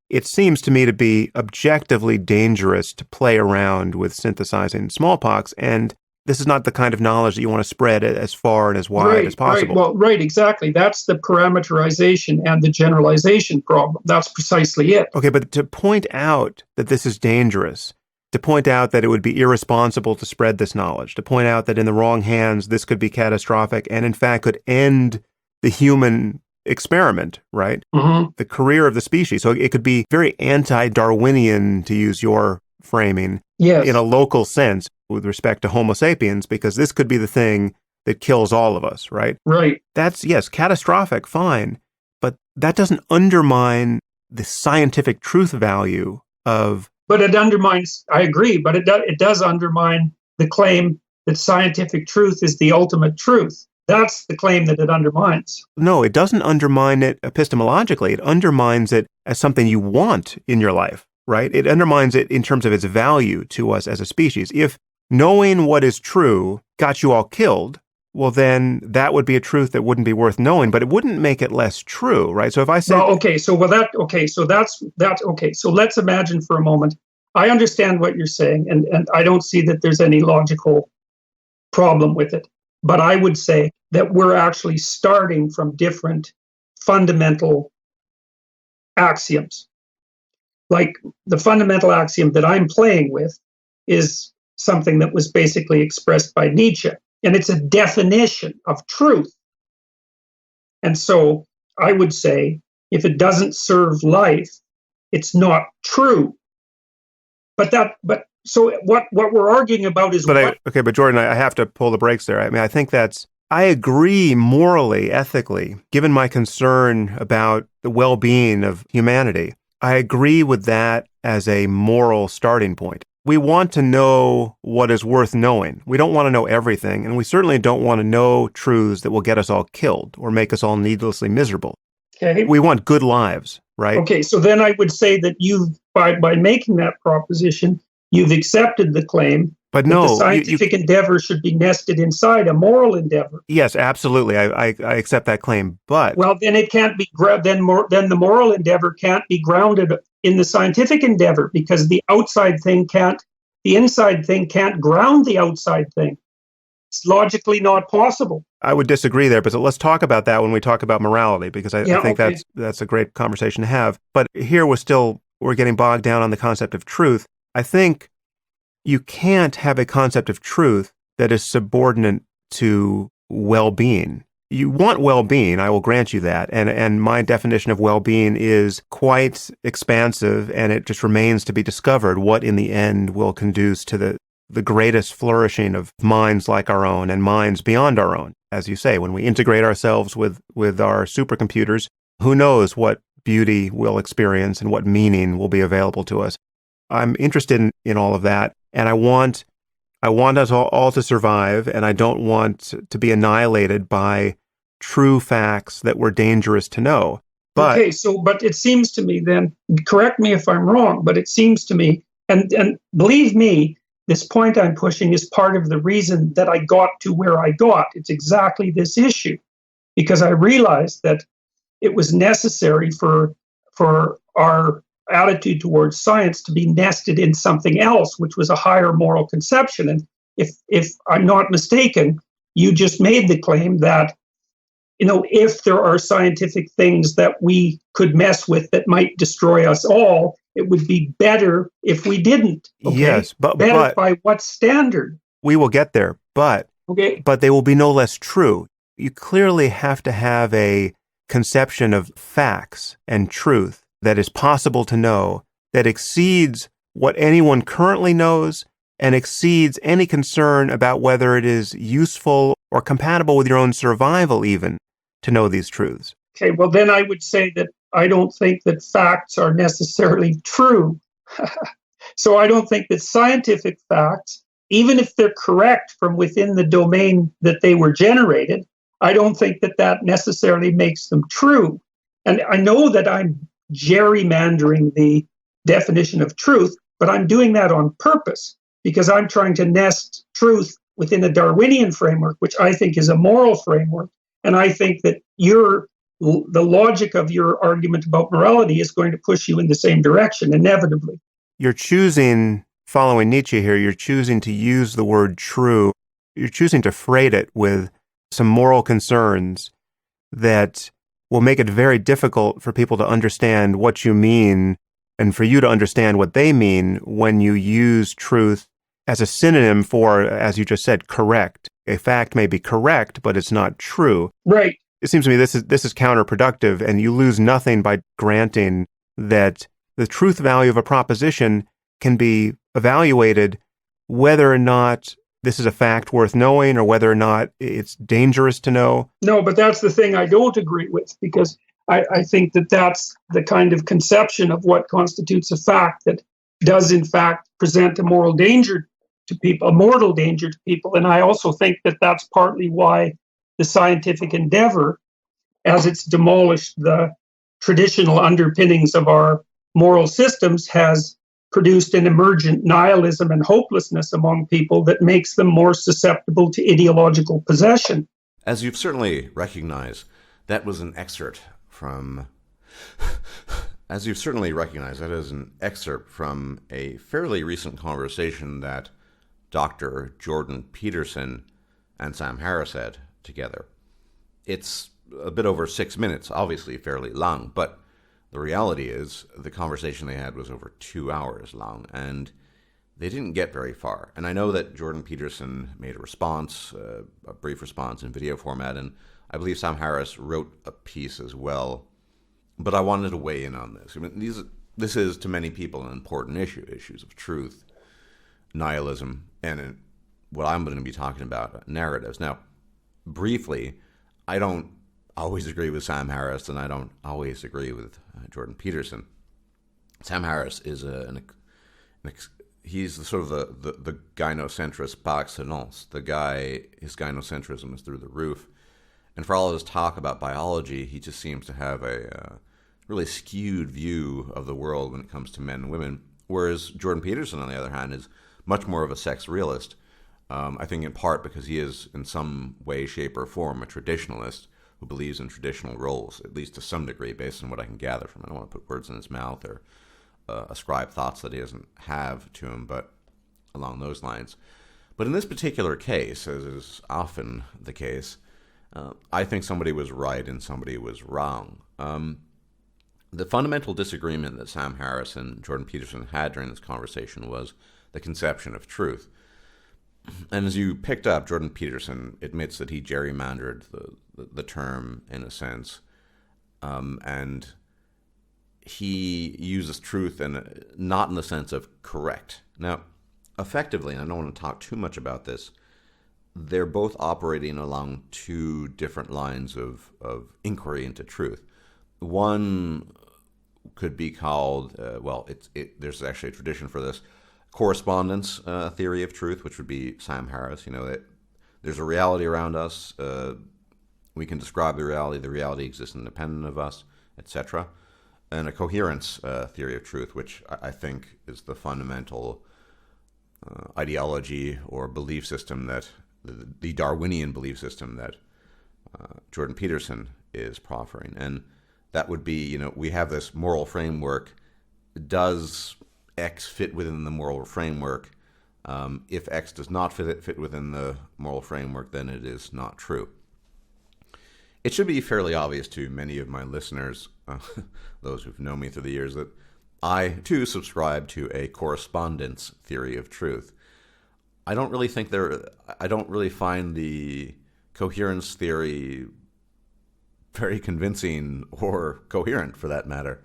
it seems to me to be objectively dangerous to play around with synthesizing smallpox, and this is not the kind of knowledge that you want to spread as far and as wide as possible. Right. Well, right, exactly. That's the parameterization and the generalization problem. That's precisely it. Okay, but to point out that this is dangerous, to point out that it would be irresponsible to spread this knowledge, to point out that in the wrong hands, this could be catastrophic and in fact could end the human experiment, right? Mm-hmm. The career of the species. So it could be very anti-Darwinian, to use your framing, yes, in a local sense with respect to Homo sapiens, because this could be the thing that kills all of us, right? Right. That's, yes, catastrophic, fine, but that doesn't undermine the scientific truth value of... But it undermines, I agree, but it does undermine the claim that scientific truth is the ultimate truth. That's the claim that it undermines. No, it doesn't undermine it epistemologically. It undermines it as something you want in your life, right? It undermines it in terms of its value to us as a species. If knowing what is true got you all killed, well, then that would be a truth that wouldn't be worth knowing, but it wouldn't make it less true, right? So if I say... So let's imagine for a moment. I understand what you're saying, and I don't see that there's any logical problem with it. But I would say that we're actually starting from different fundamental axioms. Like the fundamental axiom that I'm playing with is something that was basically expressed by Nietzsche, and it's a definition of truth. And so I would say, if it doesn't serve life, it's not true. So what we're arguing about is but Jordan, I have to pull the brakes there. I mean, I think I agree morally, ethically, given my concern about the well-being of humanity. I agree with that as a moral starting point. We want to know what is worth knowing. We don't want to know everything, and we certainly don't want to know truths that will get us all killed or make us all needlessly miserable. Okay. We want good lives, right? Okay, so then I would say that by making that proposition, you've accepted the claim but that the scientific endeavor should be nested inside a moral endeavor. Yes, absolutely. I accept that claim, but... Well, then it can't be... Then the moral endeavor can't be grounded in the scientific endeavor, because the inside thing can't ground the outside thing. It's logically not possible. I would disagree there, but let's talk about that when we talk about morality, because I think that's a great conversation to have. But here we're getting bogged down on the concept of truth. I think you can't have a concept of truth that is subordinate to well-being. You want well-being, I will grant you that, and my definition of well-being is quite expansive, and it just remains to be discovered what in the end will conduce to the greatest flourishing of minds like our own and minds beyond our own. As you say, when we integrate ourselves with our supercomputers, who knows what beauty we'll experience and what meaning will be available to us. I'm interested in all of that, and I want us all to survive, and I don't want to be annihilated by true facts that were dangerous to know. But it seems to me then, correct me if I'm wrong, but it seems to me, and believe me, this point I'm pushing is part of the reason that I got to where I got. It's exactly this issue, because I realized that it was necessary for our attitude towards science to be nested in something else, which was a higher moral conception. And if I'm not mistaken, you just made the claim that, if there are scientific things that we could mess with that might destroy us all, it would be better if we didn't. Okay? Yes, but by what standard? We will get there, but they will be no less true. You clearly have to have a conception of facts and truth that is possible to know, that exceeds what anyone currently knows and exceeds any concern about whether it is useful or compatible with your own survival even to know these truths. Okay, well then I would say that I don't think that facts are necessarily true. So I don't think that scientific facts, even if they're correct from within the domain that they were generated, I don't think that necessarily makes them true. And I know that I'm gerrymandering the definition of truth, but I'm doing that on purpose because I'm trying to nest truth within a Darwinian framework, which I think is a moral framework. And I think that your the logic of your argument about morality is going to push you in the same direction, inevitably. You're choosing, following Nietzsche here, you're choosing to use the word true. You're choosing to freight it with some moral concerns that will make it very difficult for people to understand what you mean and for you to understand what they mean when you use truth as a synonym for, as you just said, correct. A fact may be correct, but it's not true. Right. It seems to me this is counterproductive, and you lose nothing by granting that the truth value of a proposition can be evaluated whether or not this is a fact worth knowing or whether or not it's dangerous to know. No, but that's the thing I don't agree with, because I think that that's the kind of conception of what constitutes a fact that does in fact present a moral danger to people, a mortal danger to people. And I also think that that's partly why the scientific endeavor, as it's demolished the traditional underpinnings of our moral systems, has produced an emergent nihilism and hopelessness among people that makes them more susceptible to ideological possession. As you've certainly recognized, that was an excerpt from... As you've certainly recognized, that is an excerpt from a fairly recent conversation that Dr. Jordan Peterson and Sam Harris had together. It's a bit over 6 minutes, obviously fairly long, but the reality is the conversation they had was over 2 hours long, and they didn't get very far. And I know that Jordan Peterson made a response, a brief response in video format, and I believe Sam Harris wrote a piece as well. But I wanted to weigh in on this. I mean, this is, to many people, an important issue, issues of truth, nihilism, and what I'm going to be talking about, narratives. Now, briefly, I don't always agree with Sam Harris, and I don't always agree with Jordan Peterson. Sam Harris is he's sort of the gynocentrist par excellence. The guy, his gynocentrism is through the roof. And for all of his talk about biology, he just seems to have a really skewed view of the world when it comes to men and women. Whereas Jordan Peterson, on the other hand, is much more of a sex realist. I think in part because he is, in some way, shape, or form, a traditionalist who believes in traditional roles, at least to some degree, based on what I can gather from it. I don't want to put words in his mouth or ascribe thoughts that he doesn't have to him, but along those lines. But in this particular case, as is often the case, I think somebody was right and somebody was wrong. The fundamental disagreement that Sam Harris and Jordan Peterson had during this conversation was the conception of truth. And as you picked up, Jordan Peterson admits that he gerrymandered the term in a sense, and he uses truth and not in the sense of correct. Now, effectively, and I don't want to talk too much about this, they're both operating along two different lines of inquiry into truth. One could be called, there's actually a tradition for this, correspondence theory of truth, which would be Sam Harris. You know, that there's a reality around us. We can describe the reality exists independent of us, etc. And a coherence theory of truth, which I think is the fundamental ideology or belief system that the Darwinian belief system that Jordan Peterson is proffering. And that would be, you know, we have this moral framework. Does X fit within the moral framework? If X does not fit within the moral framework, then it is not true. It should be fairly obvious to many of my listeners, those who've known me through the years, that I, too, subscribe to a correspondence theory of truth. I don't really find the coherence theory very convincing or coherent, for that matter.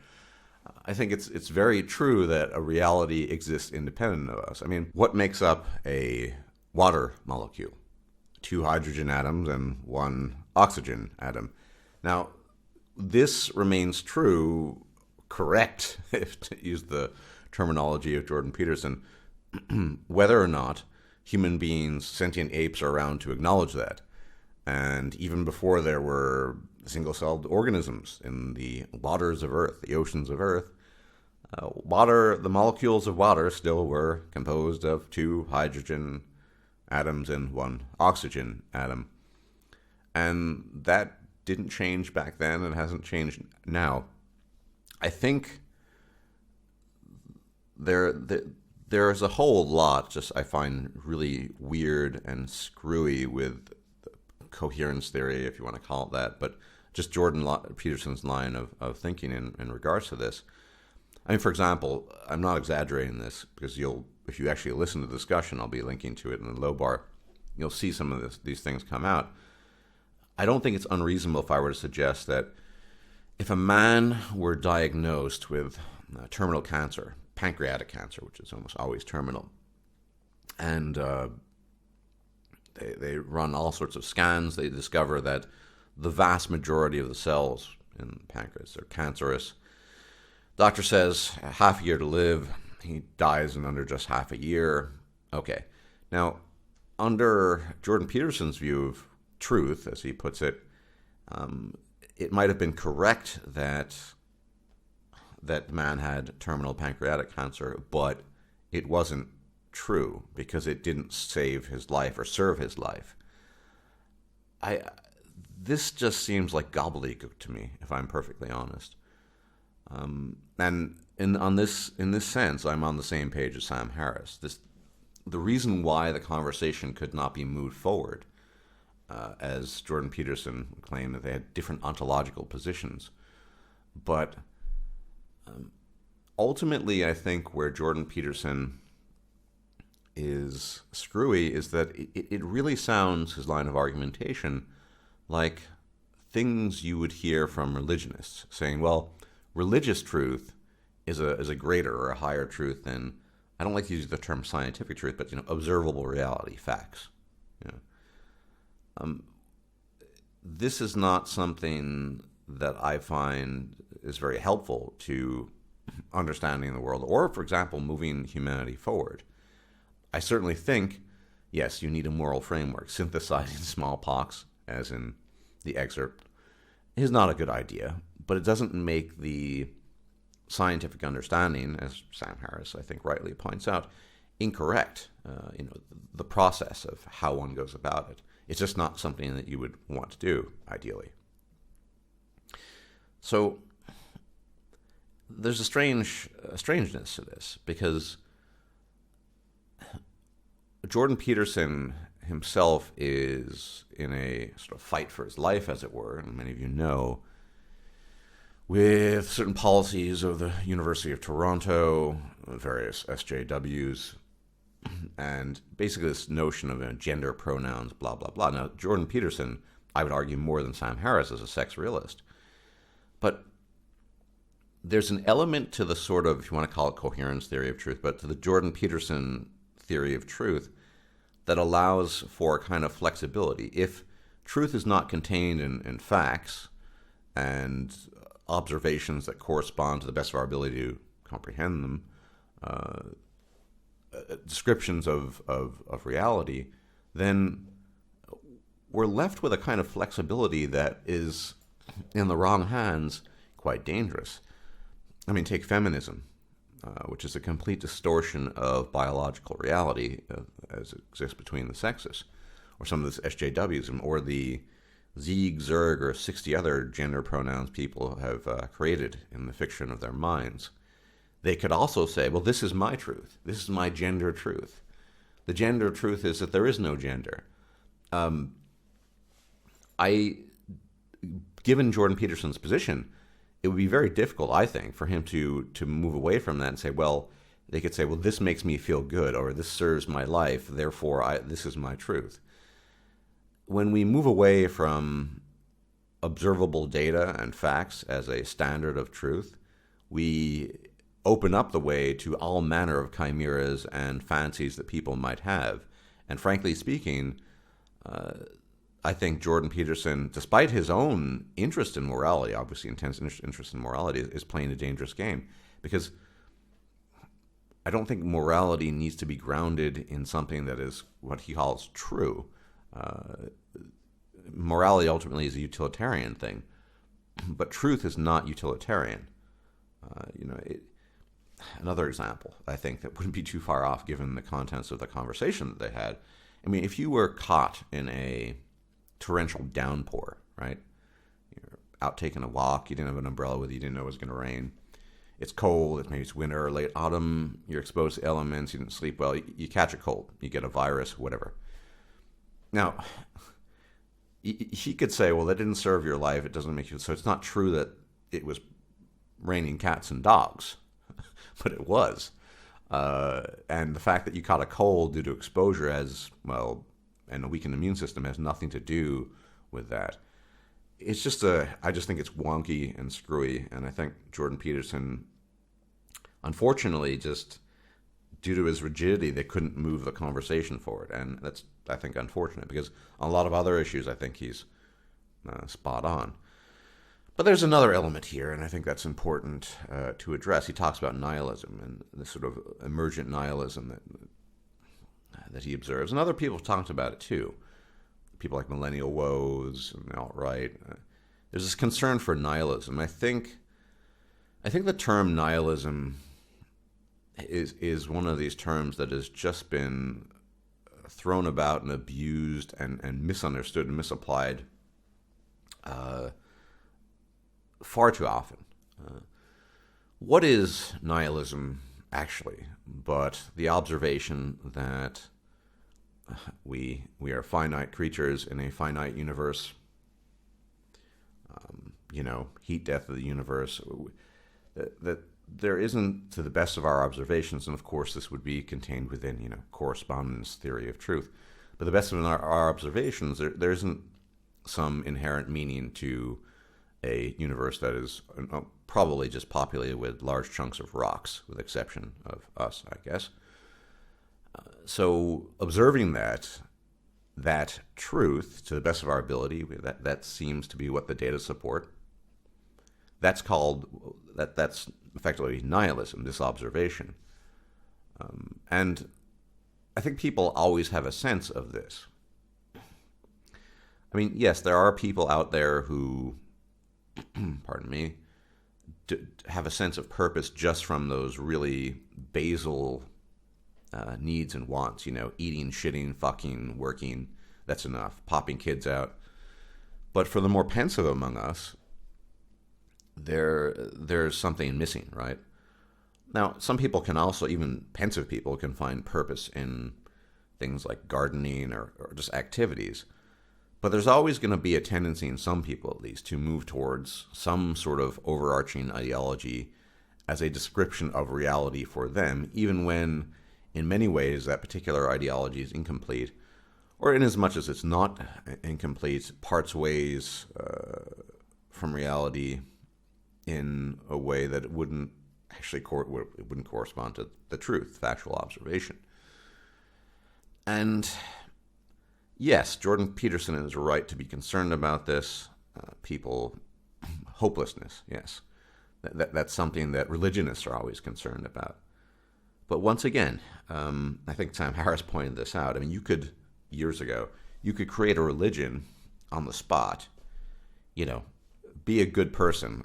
I think it's very true that a reality exists independent of us. I mean, what makes up a water molecule? 2 hydrogen atoms and 1 oxygen atom. Now, this remains true, correct, if to use the terminology of Jordan Peterson, whether or not human beings, sentient apes, are around to acknowledge that. And even before there were single-celled organisms in the waters of Earth, the oceans of Earth, the molecules of water still were composed of 2 hydrogen atoms and 1 oxygen atom. And that didn't change back then and hasn't changed now. I think there's a whole lot just I find really weird and screwy with coherence theory, if you want to call it that, but just Jordan Peterson's line of thinking in regards to this. I mean, for example, I'm not exaggerating this, because if you actually listen to the discussion, I'll be linking to it in the low bar, you'll see some of these things come out. I don't think it's unreasonable if I were to suggest that if a man were diagnosed with terminal cancer, pancreatic cancer, which is almost always terminal, and they run all sorts of scans, they discover that the vast majority of the cells in the pancreas are cancerous. Doctor says half a year to live. He dies in under just half a year. Okay. Now, under Jordan Peterson's view of truth, as he puts it, it might have been correct that man had terminal pancreatic cancer, but it wasn't true because it didn't save his life or serve his life. This just seems like gobbledygook to me, if I'm perfectly honest. And in this sense, I'm on the same page as Sam Harris. The reason why the conversation could not be moved forward, as Jordan Peterson claimed that they had different ontological positions, but ultimately, I think where Jordan Peterson is screwy is that it really sounds, his line of argumentation, like things you would hear from religionists saying, well, religious truth is a greater or a higher truth than, I don't like to use the term scientific truth, but observable reality, facts. This is not something that I find is very helpful to understanding the world, or, for example, moving humanity forward. I certainly think, yes, you need a moral framework. Synthesizing smallpox, as in the excerpt, is not a good idea, but it doesn't make the scientific understanding, as Sam Harris, I think, rightly points out, incorrect. The process of how one goes about it. It's just not something that you would want to do, ideally. So there's a strangeness to this, because Jordan Peterson himself is in a sort of fight for his life, as it were, and many of you know, with certain policies of the University of Toronto, various SJWs, and basically this notion of gender pronouns, blah, blah, blah. Now, Jordan Peterson, I would argue more than Sam Harris, is a sex realist. But there's an element to the sort of, if you want to call it coherence theory of truth, but to the Jordan Peterson theory of truth that allows for a kind of flexibility. If truth is not contained in facts and observations that correspond to the best of our ability to comprehend them, descriptions of reality, then we're left with a kind of flexibility that is, in the wrong hands, quite dangerous. I mean, take feminism, which is a complete distortion of biological reality as it exists between the sexes, or some of this SJWism, or the Zig, Zerg, or 60 other gender pronouns people have created in the fiction of their minds. They could also say, well, this is my truth. This is my gender truth. The gender truth is that there is no gender. Given Jordan Peterson's position, it would be very difficult, I think, for him to move away from that and say, well, they could say, well, this makes me feel good, or this serves my life, therefore this is my truth. When we move away from observable data and facts as a standard of truth, we open up the way to all manner of chimeras and fancies that people might have. And frankly speaking, I think Jordan Peterson, despite his own interest in morality, obviously intense interest in morality, is playing a dangerous game. Because I don't think morality needs to be grounded in something that is what he calls true. Morality ultimately is a utilitarian thing, but truth is not utilitarian. Another example, I think, that wouldn't be too far off given the contents of the conversation that they had. I mean, if you were caught in a torrential downpour, right, out taking a walk. You didn't have an umbrella with you. You didn't know it was going to rain. It's cold. Maybe it's winter or late autumn. You're exposed to elements. You didn't sleep well. You catch a cold. You get a virus, whatever. Now, he could say, well, that didn't serve your life. It doesn't make you... So it's not true that it was raining cats and dogs, but it was. And the fact that you caught a cold due to exposure as well, and a weakened immune system has nothing to do with that. It's just I just think it's wonky and screwy, and I think Jordan Peterson, unfortunately, just due to his rigidity, they couldn't move the conversation forward, and that's, I think, unfortunate, because on a lot of other issues, I think he's spot on. But there's another element here, and I think that's important to address. He talks about nihilism and the sort of emergent nihilism that he observes, and other people have talked about it too. People like Millennial Woes and alt-right. There's this concern for nihilism. I think the term nihilism is one of these terms that has just been thrown about and abused and misunderstood and misapplied far too often. What is nihilism actually but the observation that we are finite creatures in a finite universe, heat death of the universe, that there isn't, to the best of our observations, and of course this would be contained within, correspondence theory of truth, but the best of our observations, there isn't some inherent meaning to a universe that is probably just populated with large chunks of rocks, with the exception of us, I guess. So observing that truth to the best of our ability, that seems to be what the data support. That's effectively nihilism, this observation. And I think people always have a sense of this. I mean, yes, there are people out there who, pardon me, have a sense of purpose just from those really basal needs and wants, eating, shitting, fucking, working, that's enough, popping kids out. But for the more pensive among us, there's something missing, right? Now, some people can also, even pensive people, can find purpose in things like gardening or just activities. But there's always going to be a tendency in some people, at least, to move towards some sort of overarching ideology as a description of reality for them, even when, in many ways, that particular ideology is incomplete, or in as much as it's not incomplete, parts ways from reality in a way that it wouldn't actually wouldn't correspond to the truth, factual observation. And yes, Jordan Peterson is right to be concerned about this. Hopelessness, yes. That's something that religionists are always concerned about. But once again, I think Sam Harris pointed this out. I mean, years ago, you could create a religion on the spot, be a good person.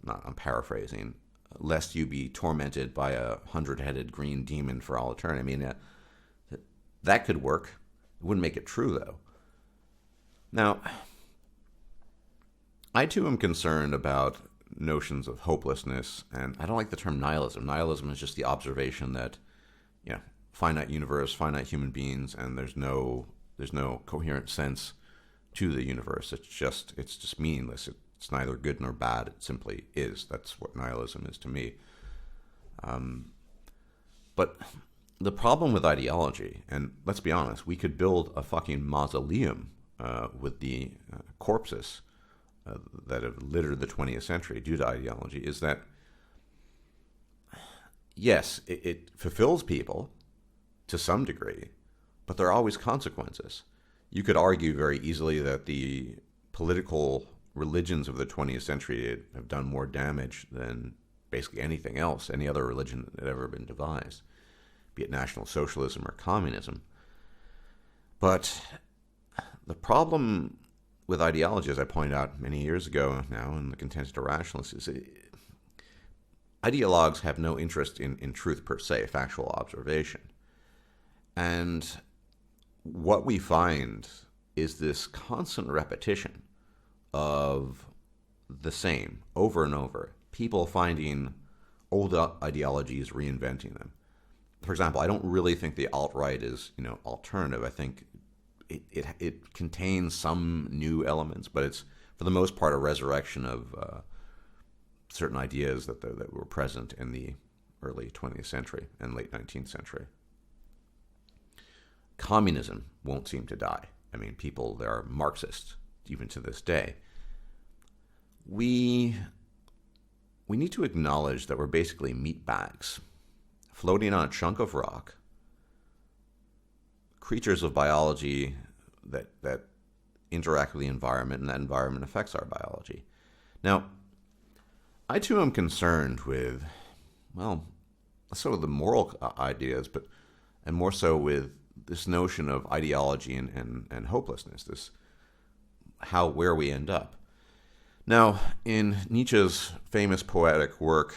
I'm paraphrasing, lest you be tormented by a 100-headed green demon for all eternity. I mean, that could work. It wouldn't make it true, though. Now, I too am concerned about notions of hopelessness, and I don't like the term nihilism. Nihilism is just the observation that, finite universe, finite human beings, and there's no coherent sense to the universe. It's just meaningless. It's neither good nor bad. It simply is. That's what nihilism is to me. But the problem with ideology, and let's be honest, we could build a fucking mausoleum with the corpses that have littered the 20th century due to ideology, is that, yes, it fulfills people to some degree, but there are always consequences. You could argue very easily that the political religions of the 20th century have done more damage than basically anything else, any other religion that had ever been devised, be it National Socialism or communism. But the problem with ideology, as I pointed out many years ago now in The Contented Irrationalist, is ideologues have no interest in truth per se, factual observation. And what we find is this constant repetition of the same over and over. People finding old ideologies, reinventing them. For example, I don't really think the alt-right is, alternative. I think it contains some new elements, but it's for the most part a resurrection of certain ideas that were present in the early 20th century and late 19th century. Communism won't seem to die. I mean, there are Marxists even to this day. We need to acknowledge that we're basically meat bags floating on a chunk of rock, creatures of biology that interact with the environment, and that environment affects our biology. Now, I too am concerned with, sort of the moral ideas, and more so with this notion of ideology and hopelessness, where we end up. Now, in Nietzsche's famous poetic work,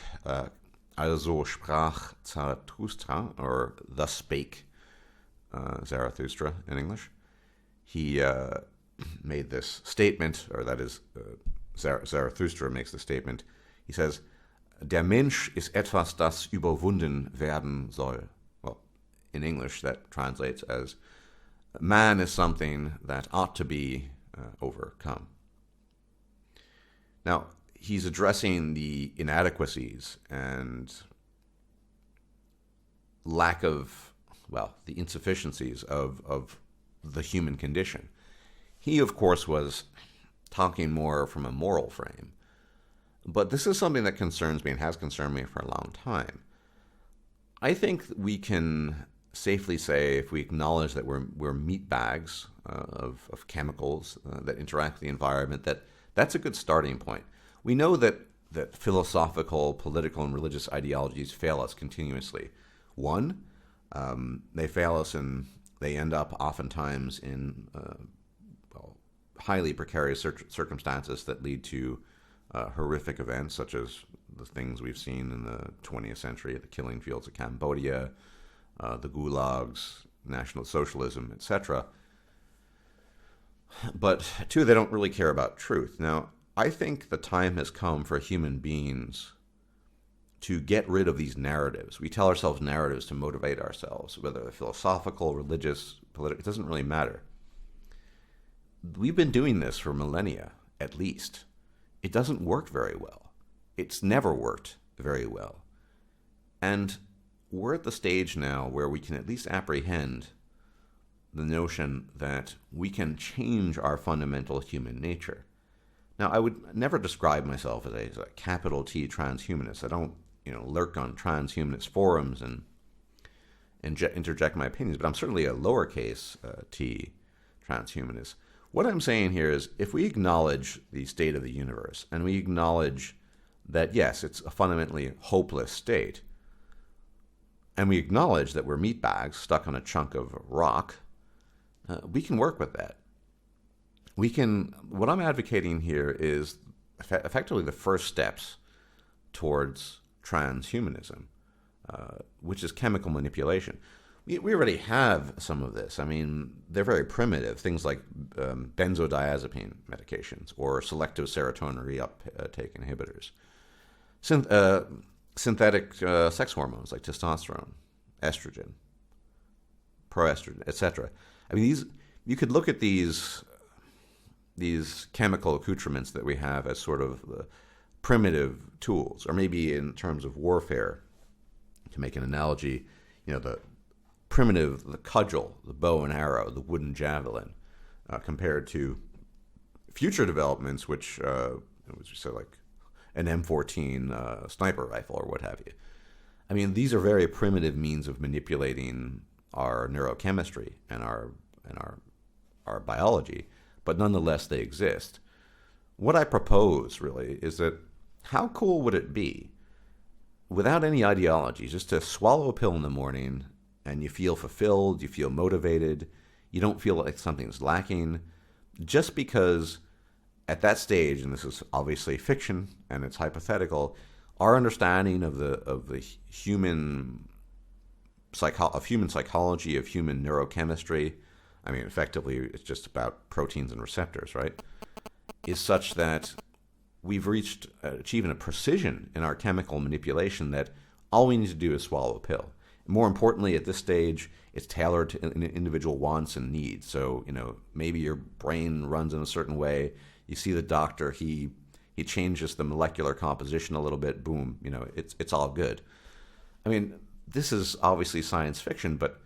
Also sprach Zarathustra, or Thus Spake Zarathustra in English, he made this statement, or that is, Zarathustra makes the statement. He says, Der Mensch ist etwas, das überwunden werden soll. Well, in English, that translates as, man is something that ought to be overcome. Now, he's addressing the inadequacies and the insufficiencies of the human condition. He, of course, was talking more from a moral frame. But this is something that concerns me and has concerned me for a long time. I think we can safely say, if we acknowledge that we're meat bags of chemicals that interact with the environment, that's a good starting point. We know that philosophical, political, and religious ideologies fail us continuously. One, they fail us and they end up oftentimes in highly precarious circumstances that lead to horrific events, such as the things we've seen in the 20th century, the killing fields of Cambodia, the gulags, National Socialism, etc. But two, they don't really care about truth. Now, I think the time has come for human beings to get rid of these narratives. We tell ourselves narratives to motivate ourselves, whether they're philosophical, religious, political, it doesn't really matter. We've been doing this for millennia, at least. It doesn't work very well. It's never worked very well. And we're at the stage now where we can at least apprehend the notion that we can change our fundamental human nature. Now, I would never describe myself as a capital T transhumanist. I don't, lurk on transhumanist forums and interject my opinions, but I'm certainly a lowercase t transhumanist. What I'm saying here is, if we acknowledge the state of the universe, and we acknowledge that, yes, it's a fundamentally hopeless state, and we acknowledge that we're meat bags stuck on a chunk of rock, we can work with that. What I'm advocating here is effectively the first steps towards transhumanism, which is chemical manipulation. We already have some of this. I mean, they're very primitive, things like benzodiazepine medications or selective serotonin reuptake inhibitors. Synthetic sex hormones like testosterone, estrogen, proestrogen, etc. I mean, you could look at these chemical accoutrements that we have as sort of primitive tools, or maybe in terms of warfare, to make an analogy, the cudgel, the bow and arrow, the wooden javelin, compared to future developments, which say like an M14 sniper rifle or what have you. I mean, these are very primitive means of manipulating our neurochemistry and our biology, but nonetheless they exist. What I propose really is that how cool would it be, without any ideology, just to swallow a pill in the morning and you feel fulfilled, you feel motivated, you don't feel like something's lacking, just because at that stage, and this is obviously fiction and it's hypothetical, our understanding of the human psychology, of human neurochemistry, I mean, effectively, it's just about proteins and receptors, right? Is such that we've reached achieving a precision in our chemical manipulation that all we need to do is swallow a pill. More importantly, at this stage, it's tailored to individual wants and needs. So, maybe your brain runs in a certain way. You see the doctor, he changes the molecular composition a little bit. Boom, it's all good. I mean, this is obviously science fiction, but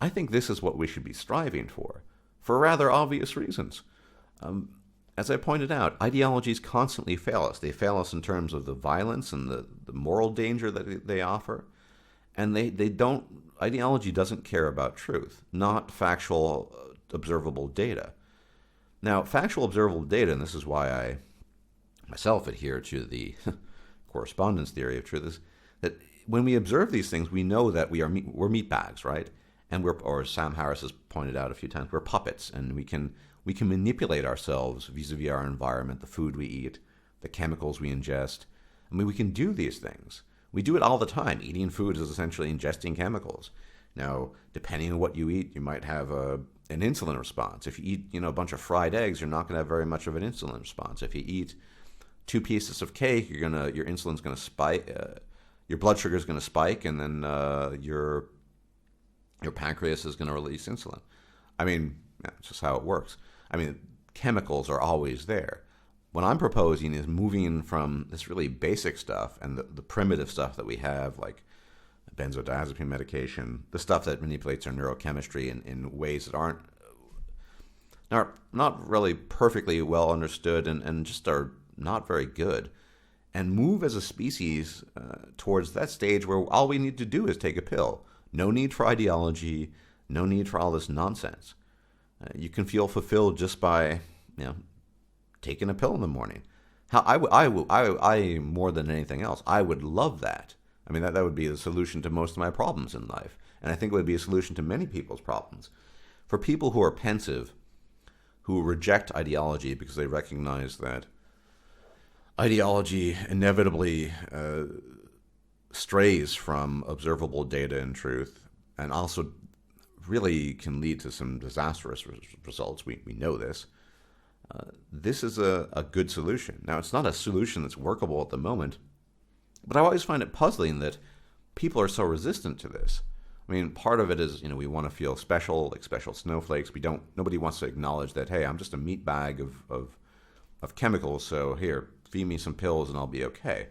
I think this is what we should be striving for rather obvious reasons. As I pointed out, ideologies constantly fail us. They fail us in terms of the violence and the moral danger that they offer. And ideology doesn't care about truth, not factual, observable data. Now, factual, observable data, and this is why I myself adhere to the correspondence theory of truth, is that when we observe these things, we know that we're meat bags, right? And or as Sam Harris has pointed out a few times, we're puppets, and we can manipulate ourselves vis-a-vis our environment, the food we eat, the chemicals we ingest. I mean, we can do these things. We do it all the time. Eating food is essentially ingesting chemicals. Now, depending on what you eat, you might have an insulin response. If you eat, a bunch of fried eggs, you're not going to have very much of an insulin response. If you eat 2 pieces of cake, your insulin's going to spike, your blood sugar is going to spike, and then your pancreas is going to release insulin. I mean, it's just how it works. I mean, chemicals are always there. What I'm proposing is moving from this really basic stuff and the primitive stuff that we have, like benzodiazepine medication, the stuff that manipulates our neurochemistry in ways that aren't not really perfectly well understood and just are not very good, and move as a species towards that stage where all we need to do is take a pill. No need for ideology, no need for all this nonsense. You can feel fulfilled just by, taking a pill in the morning. I more than anything else, I would love that. I mean, that would be the solution to most of my problems in life. And I think it would be a solution to many people's problems. For people who are pensive, who reject ideology because they recognize that ideology inevitably strays from observable data and truth, and also really can lead to some disastrous results. We know this. This is a good solution. Now, it's not a solution that's workable at the moment, but I always find it puzzling that people are so resistant to this. I mean, part of it is, we want to feel special, like special snowflakes. Nobody wants to acknowledge that, hey, I'm just a meat bag of chemicals, so here, feed me some pills and I'll be okay.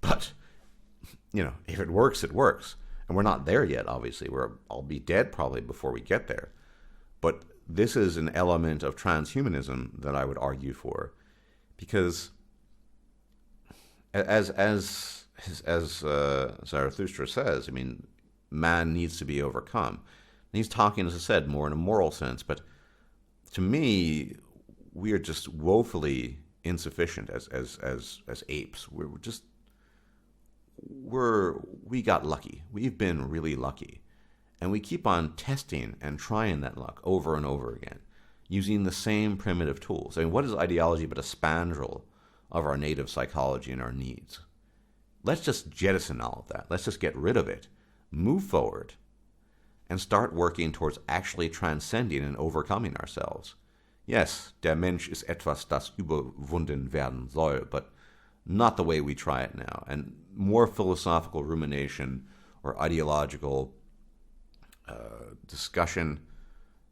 But, if it works, it works. And we're not there yet, obviously. I'll be dead probably before we get there. But this is an element of transhumanism that I would argue for, because as Zarathustra says, I mean, man needs to be overcome. And he's talking, as I said, more in a moral sense. But to me, we are just woefully insufficient as apes. We got lucky. We've been really lucky. And we keep on testing and trying that luck over and over again, using the same primitive tools. I mean, what is ideology but a spandrel of our native psychology and our needs? Let's just jettison all of that. Let's just get rid of it, move forward, and start working towards actually transcending and overcoming ourselves. Yes, der Mensch ist etwas, das überwunden werden soll, but not the way we try it now. And more philosophical rumination or ideological discussion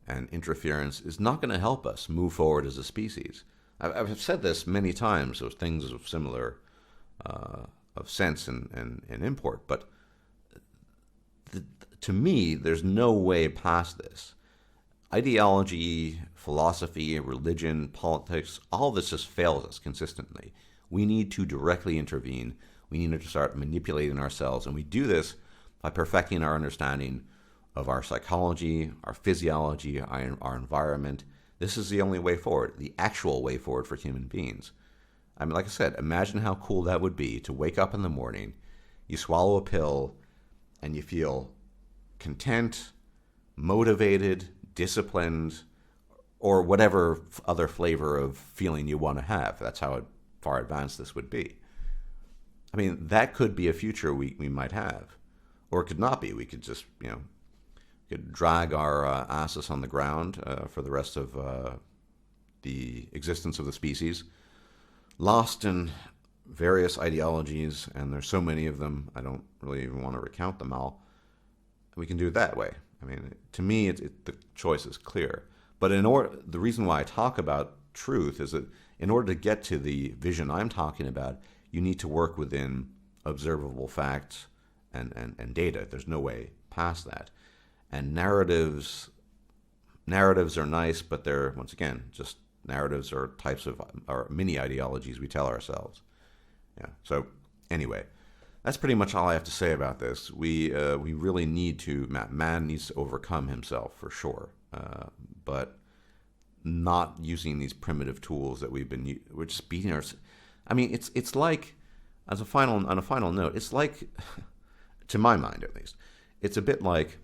and interference is not going to help us move forward as a species. I've said this many times, those things of similar of sense and import, but to me, there's no way past this. Ideology, philosophy, religion, politics, all this just fails us consistently. We need to directly intervene. We need to start manipulating ourselves, and we do this by perfecting our understanding of our psychology, our physiology, our environment. This is the only way forward, the actual way forward for human beings. I mean, like I said, imagine how cool that would be to wake up in the morning, you swallow a pill, and you feel content, motivated, disciplined, or whatever other flavor of feeling you want to have. That's how far advanced this would be. I mean, that could be a future we might have. Or it could not be. We could just, could drag our asses on the ground for the rest of the existence of the species, lost in various ideologies, and there's so many of them, I don't really even want to recount them all. We can do it that way. I mean, to me, the choice is clear. But the reason why I talk about truth is that in order to get to the vision I'm talking about, you need to work within observable facts and data. There's no way past that. And narratives are nice, but they're, once again, just narratives are types of or mini ideologies we tell ourselves. Yeah. So anyway, that's pretty much all I have to say about this. We really need to, man needs to overcome himself for sure, but not using these primitive tools that we're just beating ourselves. I mean, it's like, on a final note, it's like, to my mind at least, it's a bit like,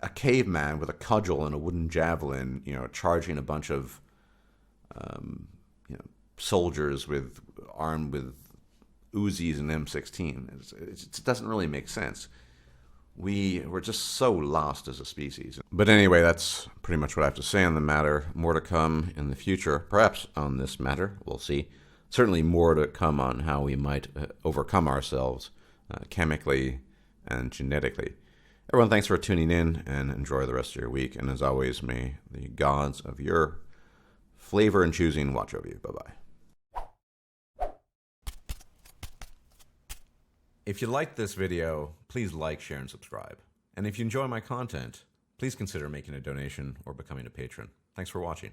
a caveman with a cudgel and a wooden javelin, charging a bunch of, soldiers armed with Uzis and M16. It doesn't really make sense. We're just so lost as a species. But anyway, that's pretty much what I have to say on the matter. More to come in the future, perhaps on this matter. We'll see. Certainly more to come on how we might overcome ourselves chemically and genetically. Everyone, thanks for tuning in, and enjoy the rest of your week. And as always, may the gods of your flavor and choosing watch over you. Bye-bye. If you liked this video, please like, share, and subscribe. And if you enjoy my content, please consider making a donation or becoming a patron. Thanks for watching.